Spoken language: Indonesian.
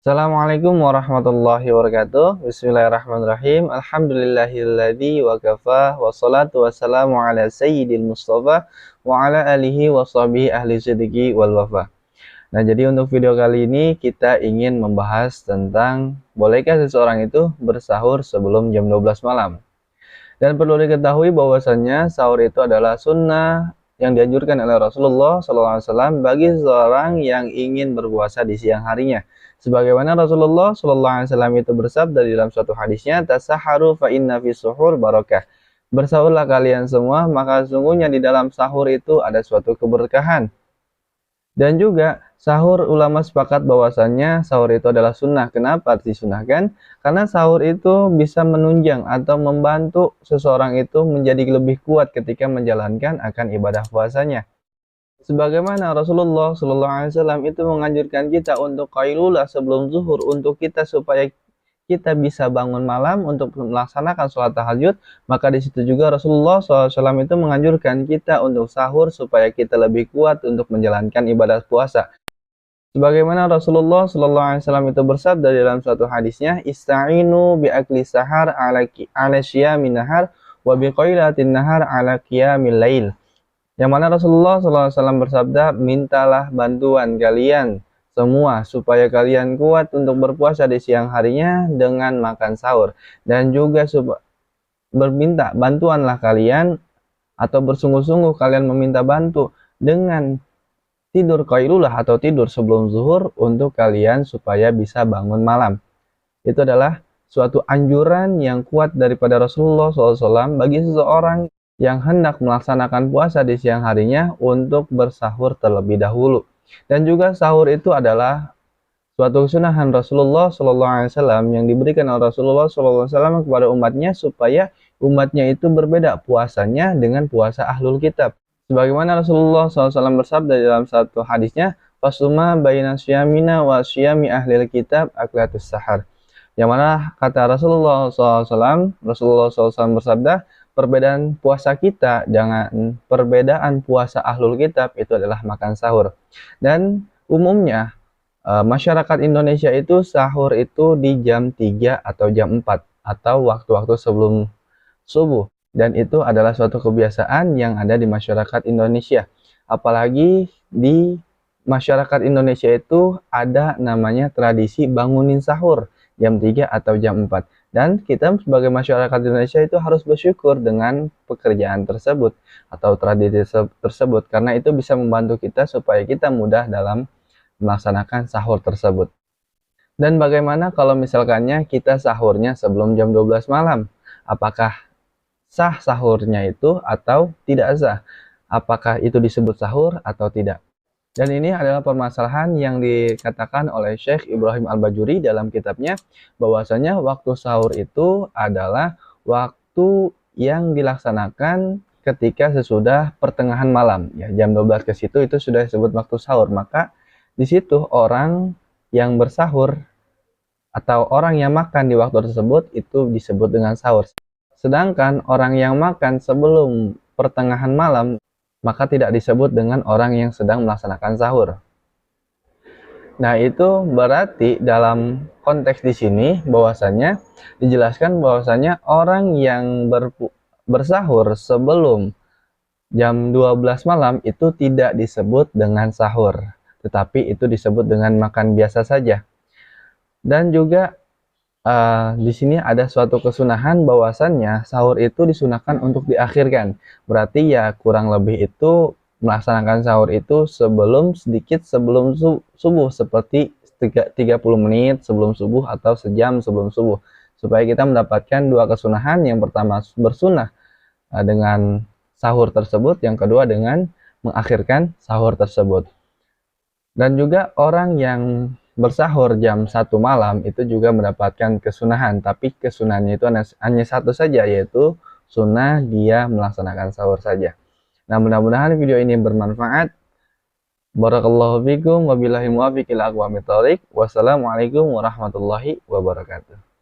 Assalamualaikum warahmatullahi wabarakatuh. Bismillahirrahmanirrahim. Alhamdulillahilladzi wa kafa wassalatu wassalamu ala sayyidil mustafa wa ala alihi wa sahbihi ahli sidqi wal wafa. Nah, jadi untuk video kali ini kita ingin membahas tentang bolehkah seseorang itu bersahur sebelum jam 12 malam. Dan perlu diketahui bahwasannya sahur itu adalah sunnah yang dianjurkan oleh Rasulullah SAW bagi seseorang yang ingin berpuasa di siang harinya. Sebagaimana Rasulullah SAW itu bersabda di dalam suatu hadisnya, "Tasaharu fa inna fi suhur barakah." Bersahurlah kalian semua, maka sungguhnya di dalam sahur itu ada suatu keberkahan. Dan juga sahur, ulama sepakat bahwasannya sahur itu adalah sunnah. Kenapa disunahkan? Karena sahur itu bisa menunjang atau membantu seseorang itu menjadi lebih kuat ketika menjalankan akan ibadah puasanya. Sebagaimana Rasulullah SAW itu menganjurkan kita untuk qailulah sebelum zuhur, untuk kita supaya kita bisa bangun malam untuk melaksanakan sholat tahajud. Maka di situ juga Rasulullah SAW itu menganjurkan kita untuk sahur supaya kita lebih kuat untuk menjalankan ibadah puasa. Sebagaimana Rasulullah SAW itu bersabda dalam suatu hadisnya, "Ista'inu bi akli sahar ala syiyamin nahar wa bi qailatin nahar ala qiyamil lail." Yang mana Rasulullah SAW bersabda, mintalah bantuan kalian semua supaya kalian kuat untuk berpuasa di siang harinya dengan makan sahur. Dan juga berminta bantuanlah kalian atau bersungguh-sungguh kalian meminta bantu dengan tidur qailulah atau tidur sebelum zuhur untuk kalian supaya bisa bangun malam. Itu adalah suatu anjuran yang kuat daripada Rasulullah SAW bagi seseorang yang hendak melaksanakan puasa di siang harinya untuk bersahur terlebih dahulu. Dan juga sahur itu adalah suatu kesunahan Rasulullah SAW yang diberikan oleh Rasulullah SAW kepada umatnya supaya umatnya itu berbeda puasanya dengan puasa ahlul kitab. Sebagaimana Rasulullah SAW bersabda dalam satu hadisnya, "Fasuma baina syamina wa syami ahlil kitab aklatus sahar." Yang mana kata Rasulullah SAW bersabda, perbedaan puasa kita dengan perbedaan puasa ahlul kitab itu adalah makan sahur. Dan umumnya masyarakat Indonesia itu sahur itu di jam 3 atau jam 4 atau waktu-waktu sebelum subuh. Dan itu adalah suatu kebiasaan yang ada di masyarakat Indonesia. Apalagi di masyarakat Indonesia itu ada namanya tradisi bangunin sahur jam 3 atau jam 4. Dan kita sebagai masyarakat Indonesia itu harus bersyukur dengan pekerjaan tersebut atau tradisi tersebut, karena itu bisa membantu kita supaya kita mudah dalam melaksanakan sahur tersebut. Dan bagaimana kalau misalkannya kita sahurnya sebelum jam 12 malam? Apakah sah sahurnya itu atau tidak sah? Apakah itu disebut sahur atau tidak? Dan ini adalah permasalahan yang dikatakan oleh Syekh Ibrahim Al-Bajuri dalam kitabnya, bahwasanya waktu sahur itu adalah waktu yang dilaksanakan ketika sesudah pertengahan malam. Ya, jam 12 ke situ itu sudah disebut waktu sahur. Maka di situ orang yang bersahur atau orang yang makan di waktu tersebut itu disebut dengan sahur. Sedangkan orang yang makan sebelum pertengahan malam maka tidak disebut dengan orang yang sedang melaksanakan sahur. Nah, itu berarti dalam konteks di sini bahwasanya dijelaskan bahwasanya orang yang bersahur sebelum jam 12 malam itu tidak disebut dengan sahur, tetapi itu disebut dengan makan biasa saja. Dan juga di sini ada suatu kesunahan bahwasannya sahur itu disunahkan untuk diakhirkan. Berarti ya kurang lebih itu melaksanakan sahur itu sedikit sebelum subuh, seperti 30 menit sebelum subuh atau sejam sebelum subuh, supaya kita mendapatkan dua kesunahan. Yang pertama bersunah dengan sahur tersebut, yang kedua dengan mengakhirkan sahur tersebut. Dan juga orang yang bersahur jam 1 malam itu juga mendapatkan kesunahan, tapi kesunahannya itu hanya satu saja, yaitu sunnah dia melaksanakan sahur saja. Nah, mudah-mudahan video ini bermanfaat. Barakallahu fikum, wabillahi muwaffiq ila aqwamit thoriq. Wassalamualaikum warahmatullahi wabarakatuh.